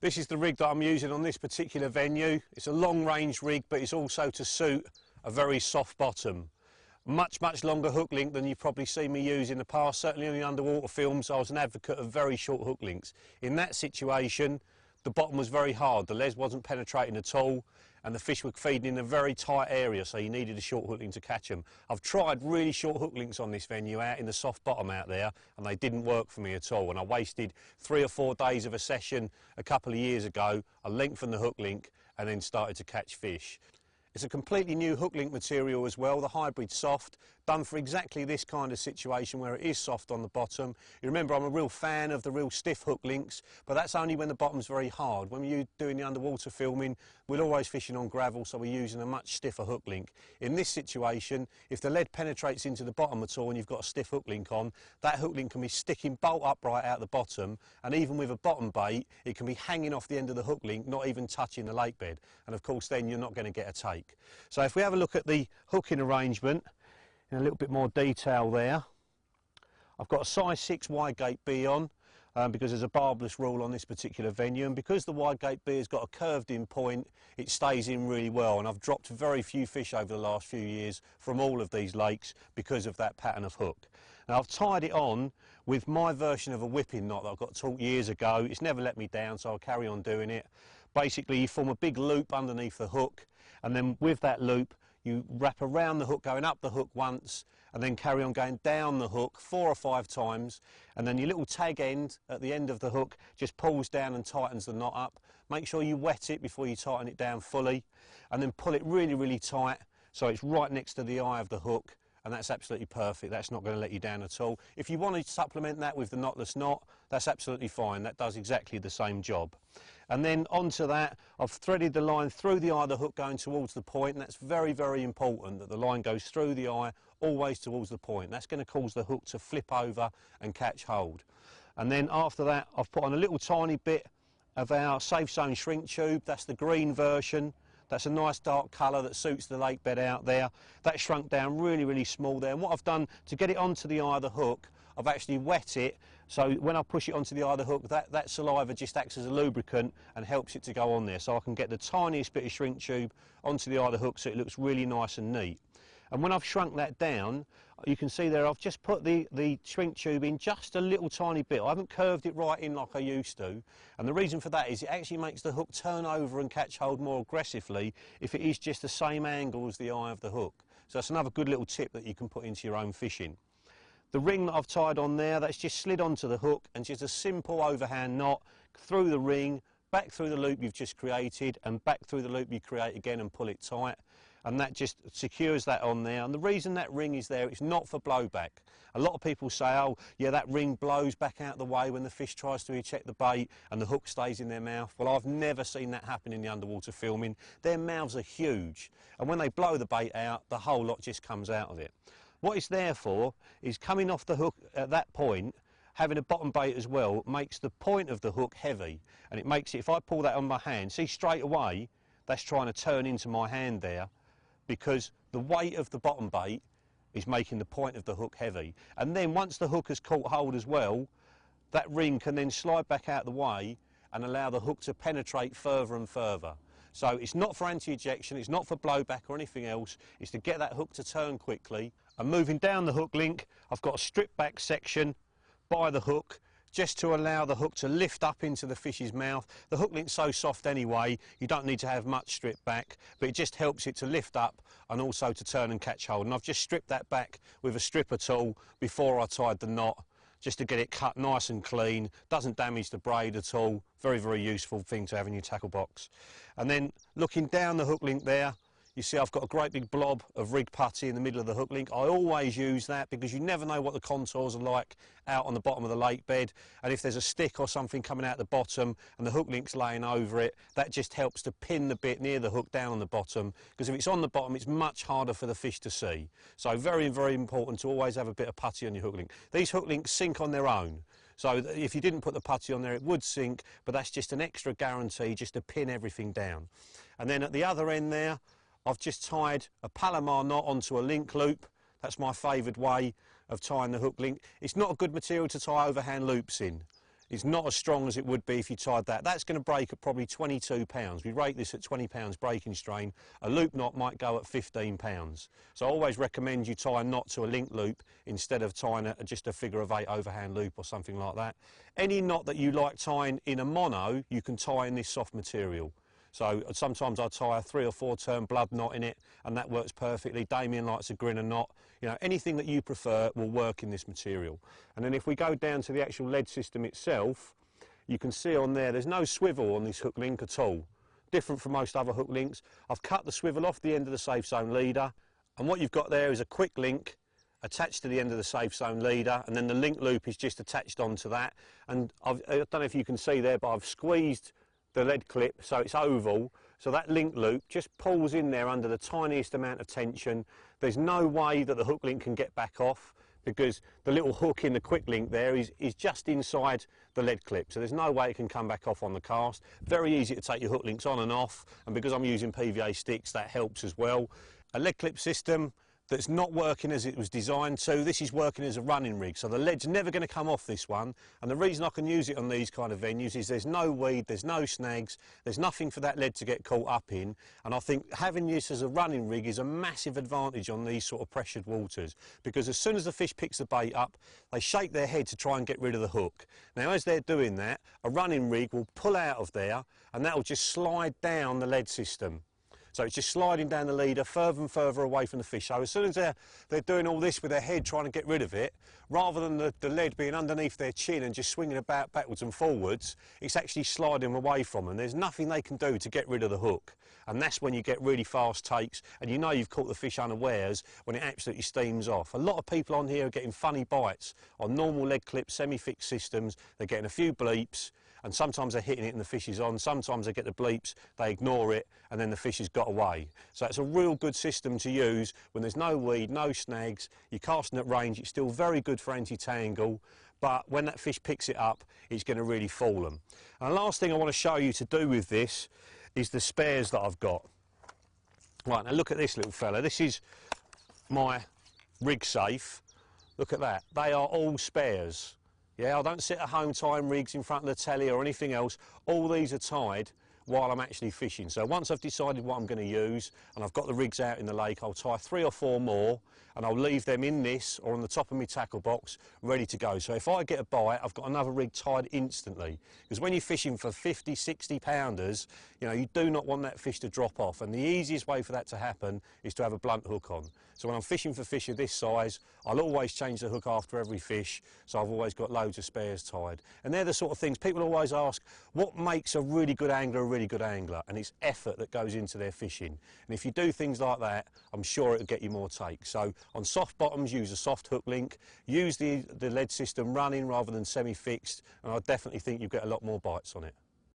This is the rig that I'm using on this particular venue. It's a long range rig, but it's also to suit a very soft bottom. Much longer hook length than you've probably seen me use in the past. Certainly in the underwater films, I was an advocate of very short hook lengths. In that situation, the bottom was very hard. The les wasn't penetrating at all, and the fish were feeding in a very tight area, so you needed a short hook length to catch them. I've tried really short hook lengths on this venue out in the soft bottom out there, and they didn't work for me at all. And I wasted 3 or 4 days of a session a couple of years ago. I lengthened the hook length and then started to catch fish. It's a completely new hook link material as well, the hybrid soft, done for exactly this kind of situation where it is soft on the bottom. You remember I'm a real fan of the real stiff hook links, but that's only when the bottom's very hard. When you're doing the underwater filming, we're always fishing on gravel, so we're using a much stiffer hook link. In this situation, if the lead penetrates into the bottom at all and you've got a stiff hook link on, that hook link can be sticking bolt upright out the bottom, and even with a bottom bait, it can be hanging off the end of the hook link, not even touching the lake bed. And of course then you're not going to get a take. So if we have a look at the hooking arrangement in a little bit more detail there, I've got a size 6 wide gate B on because there's a barbless rule on this particular venue, and because the wide gate B has got a curved in point, it stays in really well, and I've dropped very few fish over the last few years from all of these lakes because of that pattern of hook. Now I've tied it on with my version of a whipping knot that I got taught years ago. It's never let me down, so I'll carry on doing it. Basically you form a big loop underneath the hook, and then with that loop you wrap around the hook going up the hook once, and then carry on going down the hook 4 or 5 times, and then your little tag end at the end of the hook just pulls down and tightens the knot up. Make sure you wet it before you tighten it down fully, and then pull it really tight so it's right next to the eye of the hook, and that's absolutely perfect. That's not going to let you down at all. If you want to supplement that with the knotless knot, that's absolutely fine. That does exactly the same job. And then onto that, I've threaded the line through the eye of the hook going towards the point, and that's very important that the line goes through the eye, always towards the point. That's going to cause the hook to flip over and catch hold. And then after that, I've put on a little tiny bit of our Safe Zone shrink tube. That's the green version. That's a nice dark colour that suits the lake bed out there. That shrunk down really small there, and what I've done to get it onto the eye of the hook, I've actually wet it, so when I push it onto the eye of the hook, that saliva just acts as a lubricant and helps it to go on there, so I can get the tiniest bit of shrink tube onto the eye of the hook so it looks really nice and neat. And when I've shrunk that down, you can see there I've just put the shrink tube in just a little tiny bit. I haven't curved it right in like I used to, and the reason for that is it actually makes the hook turn over and catch hold more aggressively if it is just the same angle as the eye of the hook. So that's another good little tip that you can put into your own fishing. The ring that I've tied on there, that's just slid onto the hook, and just a simple overhand knot through the ring, back through the loop you've just created, and back through the loop you create again and pull it tight. And that just secures that on there. And the reason that ring is there, it's not for blowback. A lot of people say, oh yeah, that ring blows back out the way when the fish tries to eject the bait and the hook stays in their mouth. Well, I've never seen that happen in the underwater filming. Their mouths are huge, and when they blow the bait out, the whole lot just comes out of it. What it's there for is coming off the hook at that point, having a bottom bait as well, makes the point of the hook heavy, and it makes it, if I pull that on my hand, see straight away that's trying to turn into my hand there, because the weight of the bottom bait is making the point of the hook heavy. And then once the hook has caught hold as well, that ring can then slide back out the way and allow the hook to penetrate further and further. So it's not for anti-ejection, it's not for blowback or anything else, it's to get that hook to turn quickly. And moving down the hook link, I've got a strip back section by the hook, just to allow the hook to lift up into the fish's mouth. The hook link's so soft anyway, you don't need to have much strip back, but it just helps it to lift up and also to turn and catch hold. And I've just stripped that back with a stripper tool before I tied the knot, just to get it cut nice and clean, doesn't damage the braid at all. Very useful thing to have in your tackle box. And then looking down the hook link there, you see I've got a great big blob of rig putty in the middle of the hook link. I always use that because you never know what the contours are like out on the bottom of the lake bed, and if there's a stick or something coming out the bottom and the hook link's laying over it, that just helps to pin the bit near the hook down on the bottom, because if it's on the bottom it's much harder for the fish to see. So very important to always have a bit of putty on your hook link. These hook links sink on their own, so if you didn't put the putty on there it would sink, but that's just an extra guarantee just to pin everything down. And then at the other end there, I've just tied a Palomar knot onto a link loop. That's my favoured way of tying the hook link. It's not a good material to tie overhand loops in. It's not as strong as it would be if you tied that. That's going to break at probably 22 pounds. We rate this at 20 pounds breaking strain. A loop knot might go at 15 pounds. So I always recommend you tie a knot to a link loop instead of tying just a figure of 8 overhand loop or something like that. Any knot that you like tying in a mono, you can tie in this soft material. So sometimes I tie a 3 or 4 turn blood knot in it, and that works perfectly. Damien likes a grinner knot. You know, anything that you prefer will work in this material. And then if we go down to the actual lead system itself, you can see on there, there's no swivel on this hook link at all. Different from most other hook links. I've cut the swivel off the end of the safe zone leader, and what you've got there is a quick link attached to the end of the safe zone leader, and then the link loop is just attached onto that. And I don't know if you can see there, but I've squeezed the lead clip so it's oval, so that link loop just pulls in there under the tiniest amount of tension. There's no way that the hook link can get back off, because the little hook in the quick link there is just inside the lead clip, so there's no way it can come back off on the cast. Very easy to take your hook links on and off, and because I'm using PVA sticks, that helps as well. A lead clip system that's not working as it was designed to. This is working as a running rig, so the lead's never going to come off this one, and the reason I can use it on these kind of venues is there's no weed, there's no snags, there's nothing for that lead to get caught up in, and I think having this as a running rig is a massive advantage on these sort of pressured waters, because as soon as the fish picks the bait up, they shake their head to try and get rid of the hook. Now as they're doing that, a running rig will pull out of there, and that will just slide down the lead system. So it's just sliding down the leader further and further away from the fish. So as soon as they're doing all this with their head trying to get rid of it, rather than the lead being underneath their chin and just swinging about backwards and forwards, it's actually sliding away from them. There's nothing they can do to get rid of the hook. And that's when you get really fast takes, and you know you've caught the fish unawares when it absolutely steams off. A lot of people on here are getting funny bites on normal lead clip semi-fixed systems. They're getting a few bleeps, and sometimes they're hitting it and the fish is on. Sometimes they get the bleeps, they ignore it, and then the fish has got away. So it's a real good system to use when there's no weed, no snags, you're casting at range. It's still very good for anti-tangle, but when that fish picks it up, it's going to really fool them. And the last thing I want to show you to do with this is the spares that I've got. Right, now look at this little fella. This is my rig safe. Look at that. They are all spares. Yeah, I don't sit at home tying rigs in front of the telly or anything else. All these are tied while I'm actually fishing. So once I've decided what I'm going to use and I've got the rigs out in the lake, I'll tie 3 or 4 more, and I'll leave them in this or on the top of my tackle box ready to go. So if I get a bite, I've got another rig tied instantly. Because when you're fishing for 50, 60 pounders, you know, you do not want that fish to drop off, and the easiest way for that to happen is to have a blunt hook on. So when I'm fishing for fish of this size, I'll always change the hook after every fish, so I've always got loads of spares tied. And they're the sort of things people always ask, what makes a really good angler a really good angler? And it's effort that goes into their fishing. And if you do things like that, I'm sure it'll get you more takes. So on soft bottoms, use a soft hook link, use the lead system running rather than semi-fixed, and I definitely think you'll get a lot more bites on it.